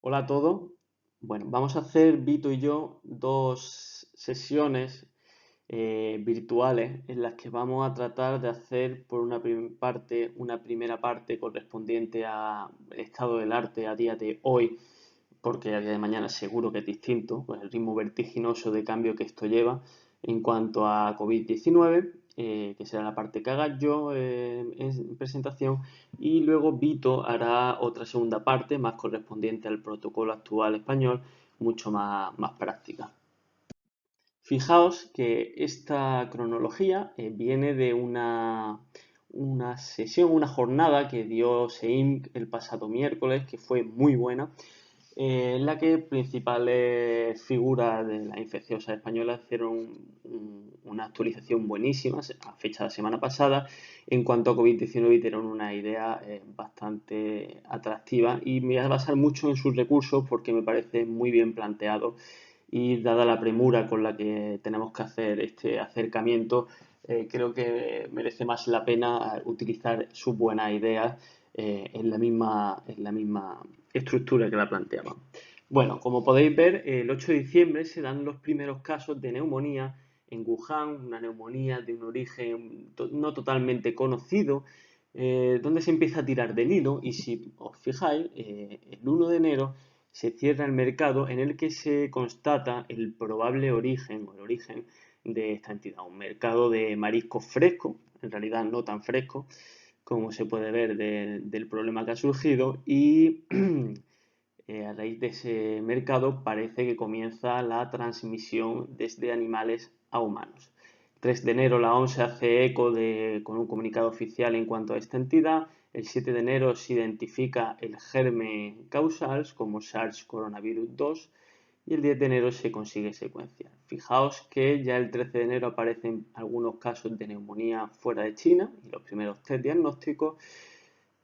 Hola a todos. Bueno, vamos a hacer Vito y yo dos sesiones virtuales en las que vamos a tratar de hacer por una primera parte correspondiente al estado del arte a día de hoy, porque a día de mañana seguro que es distinto, con el ritmo vertiginoso de cambio que esto lleva en cuanto a COVID-19, que será la parte que haga yo en presentación, y luego Vito hará otra segunda parte más correspondiente al protocolo actual español, mucho más práctica. Fijaos que esta cronología viene de una sesión, una jornada que dio SEIMC el pasado miércoles, que fue muy buena, en la que principales figuras de la infecciosa española hicieron una actualización buenísima a fecha de la semana pasada en cuanto a COVID-19 y dieron una idea bastante atractiva, y me voy a basar mucho en sus recursos porque me parece muy bien planteado, y dada la premura con la que tenemos que hacer este acercamiento, creo que merece más la pena utilizar sus buenas ideas en la misma estructura que la planteaban. Bueno, como podéis ver, el 8 de diciembre se dan los primeros casos de neumonía en Wuhan, una neumonía de un origen no totalmente conocido, donde se empieza a tirar del hilo, y si os fijáis, el 1 de enero se cierra el mercado en el que se constata el probable origen o el origen de esta entidad, un mercado de mariscos frescos, en realidad no tan fresco, como se puede ver del problema que ha surgido, y a raíz de ese mercado parece que comienza la transmisión desde animales a humanos. 3 de enero la OMS hace eco con un comunicado oficial en cuanto a esta entidad. El 7 de enero se identifica el germen causal como SARS-CoV-2 y el 10 de enero se consigue secuenciar. Fijaos que ya el 13 de enero aparecen algunos casos de neumonía fuera de China y los primeros test diagnósticos,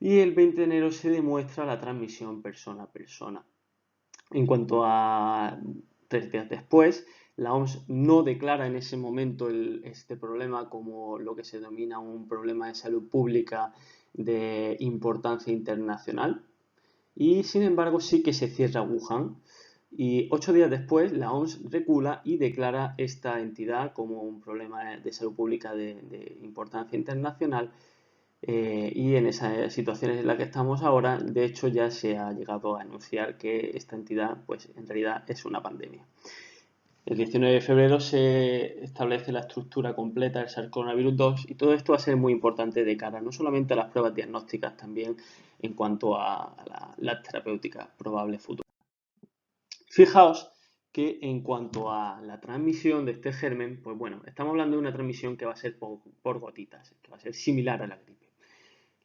y el 20 de enero se demuestra la transmisión persona a persona. En cuanto a 3 días después, la OMS no declara en ese momento este problema como lo que se denomina un problema de salud pública de importancia internacional, y sin embargo sí que se cierra Wuhan, y 8 días después la OMS recula y declara esta entidad como un problema de salud pública de importancia internacional, y en esas situaciones en las que estamos ahora, de hecho, ya se ha llegado a anunciar que esta entidad, pues en realidad es una pandemia. El 19 de febrero se establece la estructura completa del SARS-CoV-2, y todo esto va a ser muy importante de cara no solamente a las pruebas diagnósticas, también en cuanto a las terapéuticas probables futuras. Fijaos que en cuanto a la transmisión de este germen, pues bueno, estamos hablando de una transmisión que va a ser por gotitas, que va a ser similar a la gripe.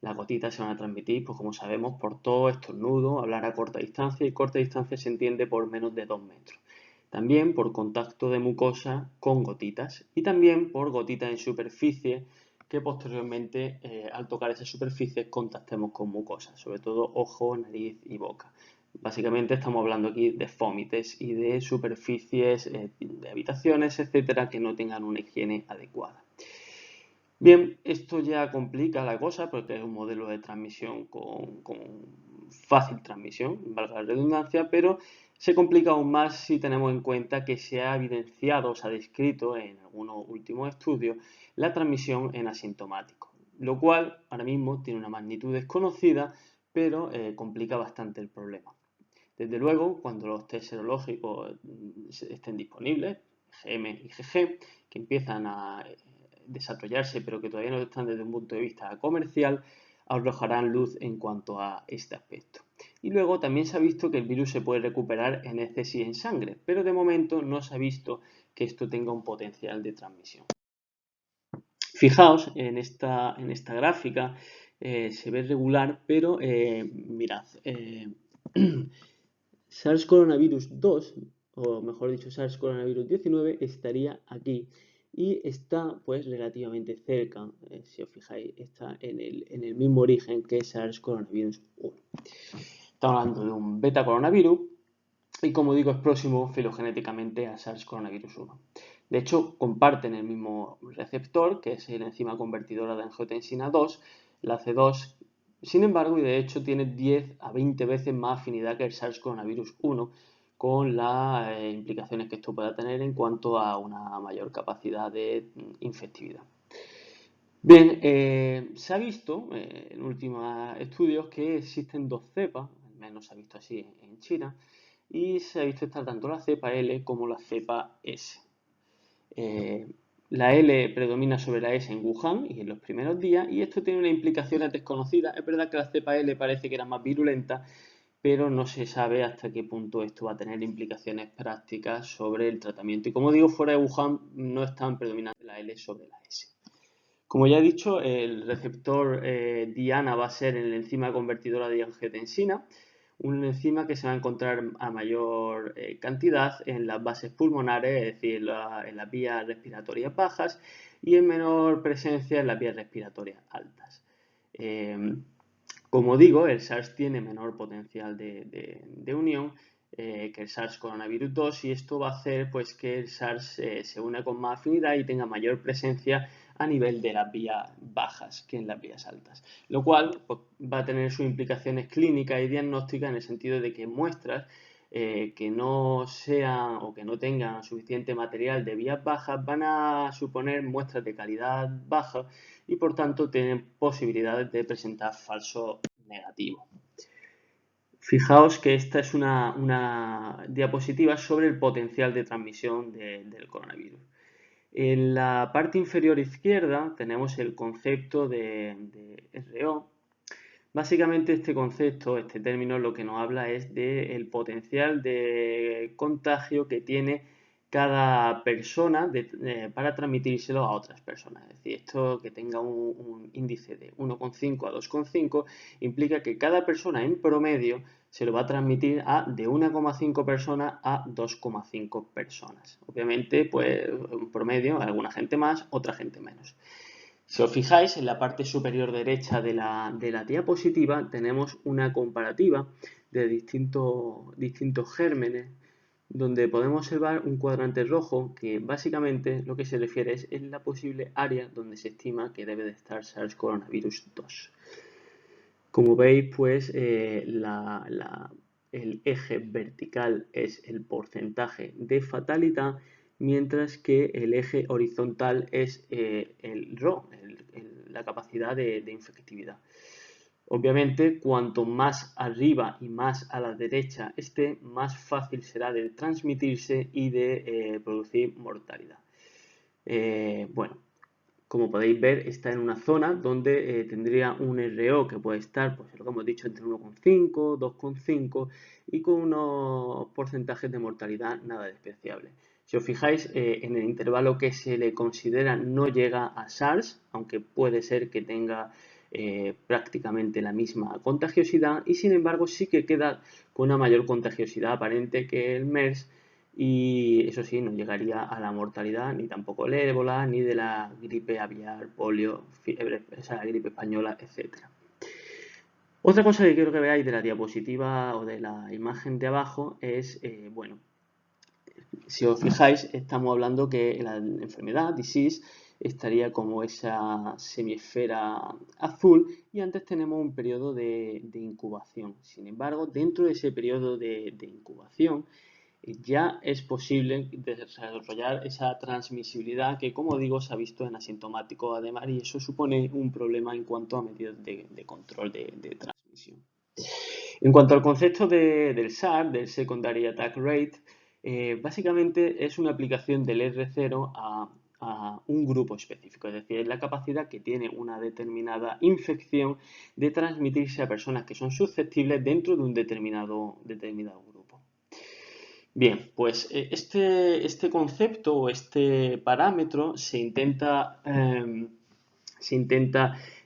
Las gotitas se van a transmitir, pues como sabemos, por tos, estornudo, hablar a corta distancia, y corta distancia se entiende por menos de 2 metros. También por contacto de mucosa con gotitas, y también por gotitas en superficie que posteriormente, al tocar esas superficies, contactemos con mucosa, sobre todo ojo, nariz y boca. Básicamente estamos hablando aquí de fómites y de superficies de habitaciones, etcétera, que no tengan una higiene adecuada. Bien, esto ya complica la cosa porque es un modelo de transmisión con fácil transmisión, valga la redundancia, pero se complica aún más si tenemos en cuenta que se ha evidenciado, se ha descrito en algunos últimos estudios la transmisión en asintomáticos, lo cual ahora mismo tiene una magnitud desconocida, pero complica bastante el problema. Desde luego, cuando los test serológicos estén disponibles, IgM y IgG, que empiezan a desarrollarse pero que todavía no están desde un punto de vista comercial, arrojarán luz en cuanto a este aspecto. Y luego también se ha visto que el virus se puede recuperar en heces y en sangre, pero de momento no se ha visto que esto tenga un potencial de transmisión. Fijaos en esta gráfica, se ve regular, pero mirad, SARS-CoV-2, o mejor dicho, SARS-CoV-19, estaría aquí y está pues relativamente cerca, si os fijáis, está en el mismo origen que SARS-CoV-1. Estamos hablando de un beta coronavirus y, como digo, es próximo filogenéticamente a SARS-CoV-1. De hecho, comparten el mismo receptor, que es la enzima convertidora de angiotensina 2, la C2, Sin embargo, y de hecho tiene 10 a 20 veces más afinidad que el SARS-CoV-1 con las implicaciones que esto pueda tener en cuanto a una mayor capacidad de infectividad. Bien, se ha visto en últimos estudios que existen dos cepas, al menos se ha visto así en China, y se ha visto estar tanto la cepa L como la cepa S. La L predomina sobre la S en Wuhan y en los primeros días, y esto tiene unas implicaciones desconocidas. Es verdad que la cepa L parece que era más virulenta, pero no se sabe hasta qué punto esto va a tener implicaciones prácticas sobre el tratamiento. Y como digo, fuera de Wuhan no están predominando la L sobre la S. Como ya he dicho, el receptor diana va a ser en la enzima convertidora de angiotensina, una enzima que se va a encontrar a mayor cantidad en las bases pulmonares, es decir, en las vías respiratorias bajas, y en menor presencia en las vías respiratorias altas. Como digo, el SARS tiene menor potencial de unión que el SARS coronavirus 2, y esto va a hacer pues, que el SARS se una con más afinidad y tenga mayor presencia a nivel de las vías bajas que en las vías altas, lo cual pues, va a tener sus implicaciones clínicas y diagnósticas en el sentido de que muestras que no sean o que no tengan suficiente material de vías bajas van a suponer muestras de calidad baja y por tanto tienen posibilidades de presentar falsos negativos. Fijaos que esta es una diapositiva sobre el potencial de transmisión del coronavirus. En la parte inferior izquierda tenemos el concepto de RO. Básicamente este concepto, este término, lo que nos habla es del potencial de contagio que tiene cada persona para transmitírselo a otras personas. Es decir, esto que tenga un índice de 1,5 a 2,5 implica que cada persona en promedio se lo va a transmitir de 1,5 personas a 2,5 personas. Obviamente, pues en promedio, alguna gente más, otra gente menos. Si os fijáis, en la parte superior derecha de la diapositiva tenemos una comparativa de distintos gérmenes, donde podemos observar un cuadrante rojo que básicamente lo que se refiere es la posible área donde se estima que debe de estar SARS-CoV-2. Como veis, pues el eje vertical es el porcentaje de fatalidad, mientras que el eje horizontal es el RO, la capacidad de infectividad. Obviamente, cuanto más arriba y más a la derecha esté, más fácil será de transmitirse y de producir mortalidad. Bueno, como podéis ver, está en una zona donde tendría un RO que puede estar, pues lo que hemos dicho, entre 1,5, 2,5 y con unos porcentajes de mortalidad nada despreciables. Si os fijáis, en el intervalo que se le considera no llega a SARS, aunque puede ser que tenga prácticamente la misma contagiosidad, y sin embargo sí que queda con una mayor contagiosidad aparente que el MERS, y eso sí, no llegaría a la mortalidad ni tampoco el ébola, ni de la gripe aviar, polio, fiebre, esa gripe española, etc. Otra cosa que quiero que veáis de la diapositiva o de la imagen de abajo es, bueno, si os fijáis, estamos hablando que la enfermedad, disease, estaría como esa semiesfera azul, y antes tenemos un periodo de incubación. Sin embargo, dentro de ese periodo de incubación, ya es posible desarrollar esa transmisibilidad que, como digo, se ha visto en asintomáticos además, y eso supone un problema en cuanto a medidas de control de transmisión. En cuanto al concepto del SAR, del Secondary Attack Rate, básicamente es una aplicación del R0 a un grupo específico, es decir, es la capacidad que tiene una determinada infección de transmitirse a personas que son susceptibles dentro de un determinado grupo. Bien, pues este concepto o este parámetro se intenta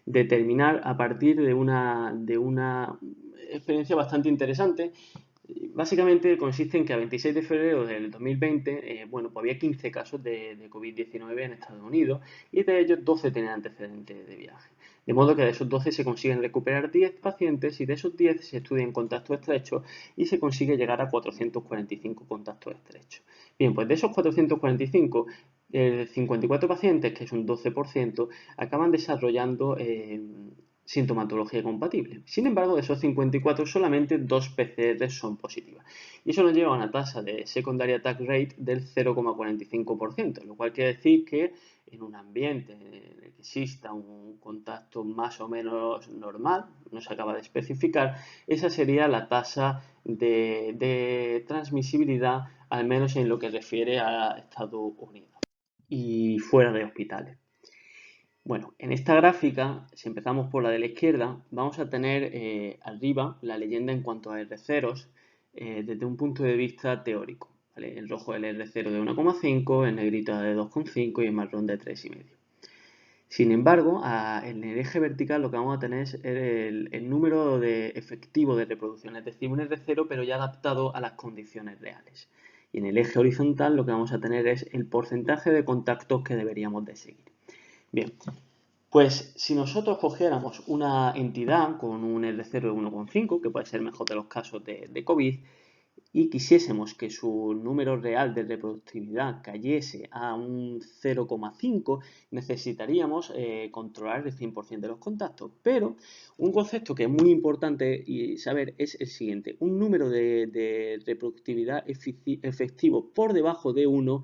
determinar a partir de una experiencia bastante interesante. Básicamente consiste en que a 26 de febrero del 2020, bueno, pues había 15 casos de COVID-19 en Estados Unidos, y de ellos 12 tenían antecedentes de viaje. De modo que de esos 12 se consiguen recuperar 10 pacientes, y de esos 10 se estudian contactos estrechos y se consigue llegar a 445 contactos estrechos. Bien, pues de esos 445, 54 pacientes, que es un 12%, acaban desarrollando sintomatología compatible. Sin embargo, de esos 54, solamente 2 PCR son positivas. Y eso nos lleva a una tasa de secondary attack rate del 0,45%, lo cual quiere decir que en un ambiente en el que exista un contacto más o menos normal, no se acaba de especificar, esa sería la tasa de transmisibilidad, al menos en lo que refiere a Estados Unidos y fuera de hospitales. Bueno, en esta gráfica, si empezamos por la de la izquierda, vamos a tener arriba la leyenda en cuanto a R0 desde un punto de vista teórico. ¿Vale? En rojo el R0 de 1,5, en negrito de 2,5 y en marrón de 3,5. Sin embargo, en el eje vertical lo que vamos a tener es el número efectivo de reproducción, es decir, un R0 pero ya adaptado a las condiciones reales. Y en el eje horizontal lo que vamos a tener es el porcentaje de contactos que deberíamos de seguir. Bien, pues si nosotros cogiéramos una entidad con un R0 de 1,5, que puede ser el mejor de los casos de COVID, y quisiésemos que su número real de reproductividad cayese a un 0,5, necesitaríamos controlar el 100% de los contactos. Pero un concepto que es muy importante y saber es el siguiente. Un número de reproductividad efectivo por debajo de 1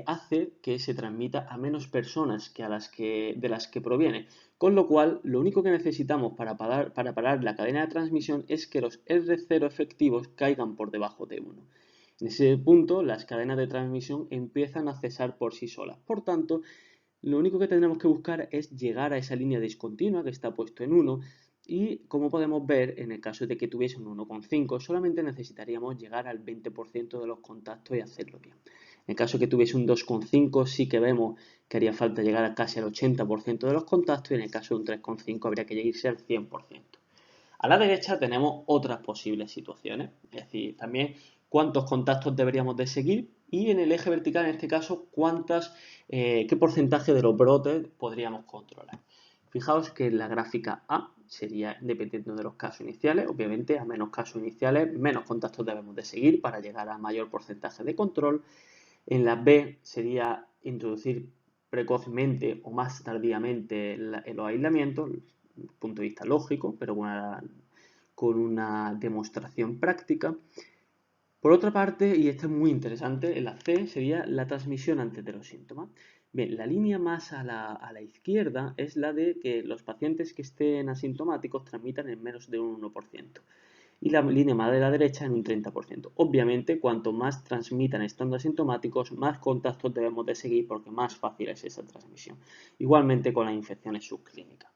hace que se transmita a menos personas que de las que proviene. Con lo cual, lo único que necesitamos para parar la cadena de transmisión es que los R0 efectivos caigan por debajo de 1. En ese punto, las cadenas de transmisión empiezan a cesar por sí solas. Por tanto, lo único que tendremos que buscar es llegar a esa línea discontinua que está puesto en 1 y, como podemos ver, en el caso de que tuviese un 1,5, solamente necesitaríamos llegar al 20% de los contactos y hacerlo bien. En el caso de que tuviese un 2,5, sí que vemos que haría falta llegar a casi al 80% de los contactos y en el caso de un 3,5 habría que llegarse al 100%. A la derecha tenemos otras posibles situaciones, es decir, también cuántos contactos deberíamos de seguir y en el eje vertical, en este caso, qué porcentaje de los brotes podríamos controlar. Fijaos que en la gráfica A sería dependiendo de los casos iniciales, obviamente a menos casos iniciales, menos contactos debemos de seguir para llegar a mayor porcentaje de control. En la B sería introducir precozmente o más tardíamente los aislamientos, punto de vista lógico, pero con una demostración práctica. Por otra parte, y esto es muy interesante, en la C sería la transmisión antes de los síntomas. Bien, la línea más a la izquierda es la de que los pacientes que estén asintomáticos transmitan en menos de un 1%. Y la línea más de la derecha en un 30%. Obviamente, cuanto más transmitan estando asintomáticos, más contactos debemos de seguir porque más fácil es esa transmisión. Igualmente con las infecciones subclínicas.